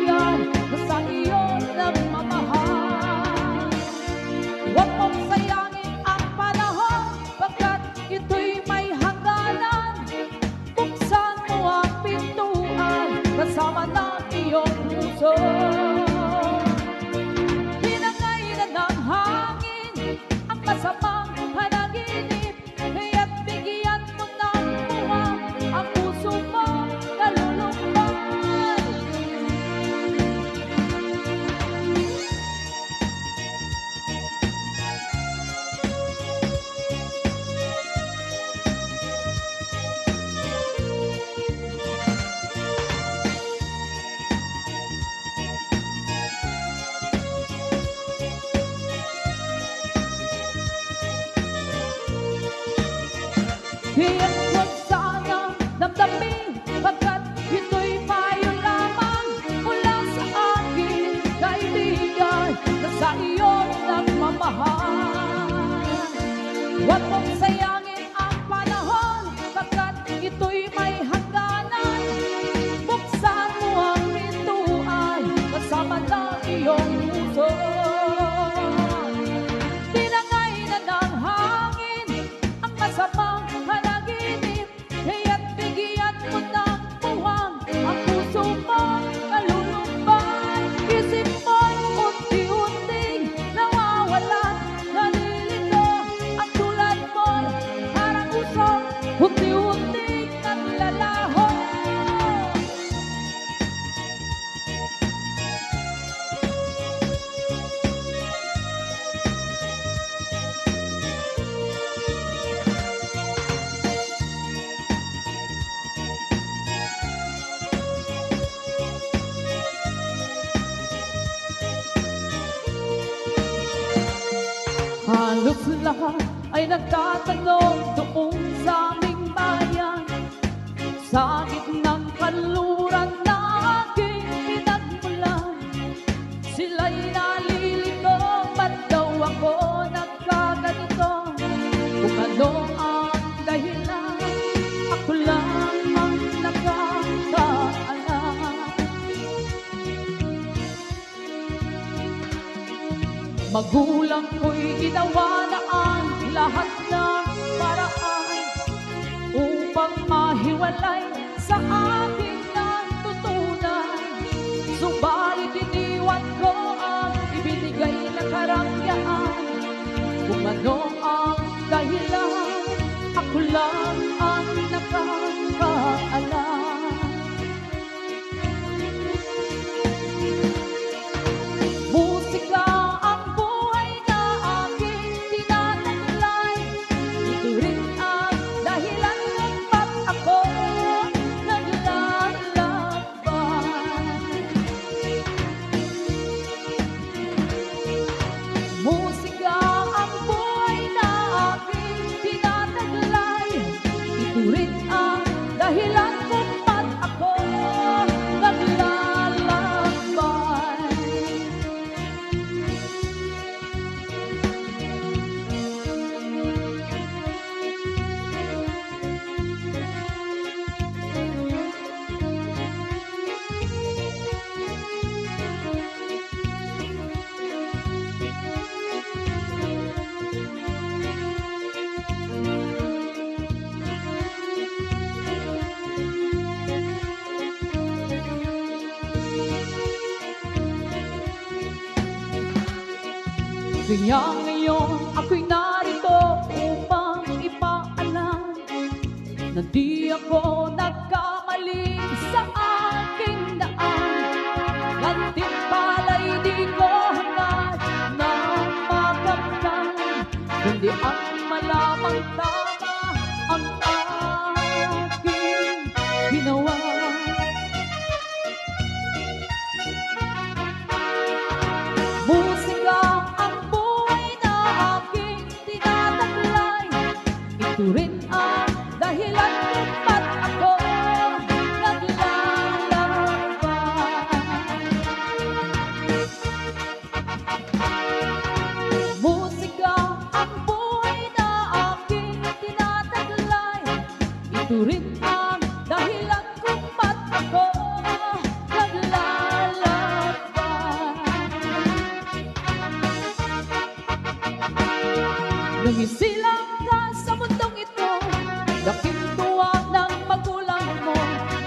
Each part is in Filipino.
kaibigan na sa iyo nagmamahal. Huwag mong sayangin ang panahon, pagkat ito'y may hangganan. Buksan mo ang pintuan, kasama ng iyong puso. Hinangay na ng hangin ang masamang panaginip, kaya't bigyan mo ng buwang ang puso mo nalulungkot. Kaya't huwag sanang damdamin, pagkat ito'y payo lamang mula sa aking kaibigan na sa iyo nagmamahal. Huwag mong sayangin ang panahon, pagkat ito'y may hangganan. Buksan mo ang pintuan, kasama ng iyong puso. Tinangay na ng hangin ang masamang panaginip, kaya't bigyan mo ng buwang ang puso mo nalulumbay. Isip mo'y unti-unting nawawalan, nalilito ang tulad mo'y parang usok, unti-unting naglalaho. Halos lahat ay nagtatanong doon sa aming bayan, sa gitnang kanluran na aking pinagmulan. Sila'y nalilito, ba't daw ako nagkaganito? Kung ano ang dahilan, ako lang ang nakakaalam. Magulang ko'y ginawa na ang lahat ng paraan upang mahiwalay sa aking natutunan. Subalit iniwan ko ang ibinigay na karangyaan. Kung ano ang dahilan, ako lang ang nakakaalam. Musika ang buhay na aking tinataglay. Ito rin ang dahilan kung ba't ako naglalakbay. Musika ang buhay na aking tinataglay. Ito rin ang dahilan kung ba't ako naglalakbay. Kaya ngayon ako'y narito upang ipaalam na di ako nagkamali sa aking daan. Gantimpala'y di ko hangad na makamtan, kundi ang malamang tama ang aking ginawa. Musika ang buhay na aking tinataglay. Ito rin ang dahilan kung ba't ako naglalakbay. Musika ang buhay na aking Sumisilang ka sa mundong ito, laking tuwa ng magulang mo,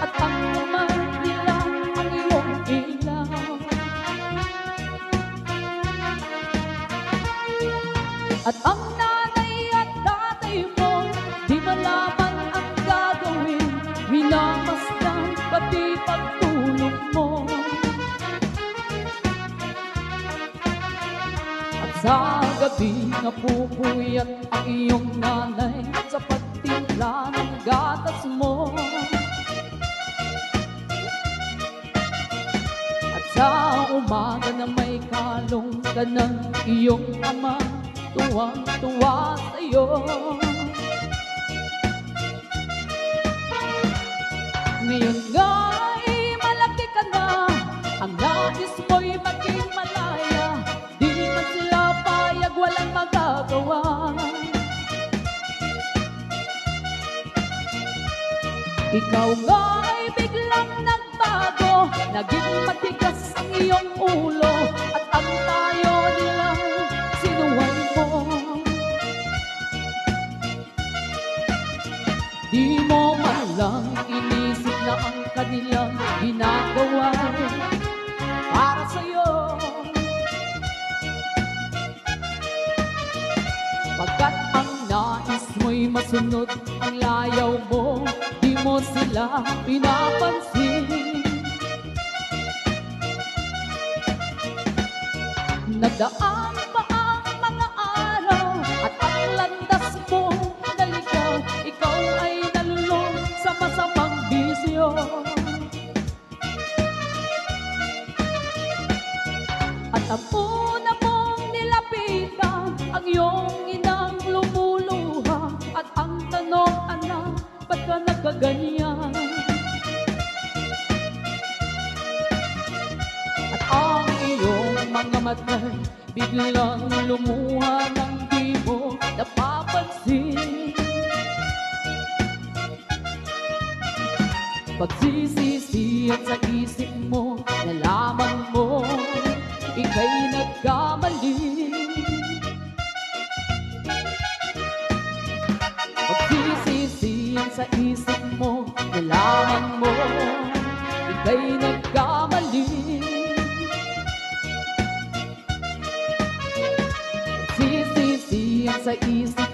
at ang naman nila ang iyong ilaw. At ang nanay at tatay mo, di malaman ang gagawin, minamasdan pati pagtulog mo. At sa gabi napupuyat ang iyong nanay sa pagtimpla ng gatas mo. At sa umaga na may kalong ka ng iyong ama, tuwang-tuwa sa'yo. Ngayon nga'y malaki ka na, ang nais mo'y maging malaya, di man sila payag, walang magagawa. Ikaw nga'y biglang nagbago, naging matigas ang iyong ulo, at ang payo nilang sinuway mo. Di mo man lang inisip na ang kanilang ginagawa para sa'yo. Pagkat ang nais mo'y masunod ang layaw mo, di mo sila pinapansin. Nagdaan pa ang mga araw at ang landas mo naligaw, ikaw ay nalulong sa masamang bisyo. At ang una mong nilapitan, ang iyong inang lumuluha, at ang tanong, anak, ba't ka nagkaganyan? At ang iyong mga matay biglang lumuha nang di mo napapansin. Pagsisisihan sa isip mo, nalaman mo ika'y nagkamali. Pagsisisihan sa isip mo, nalaman mo ika'y nagkamali. Pagsisisihan sa isip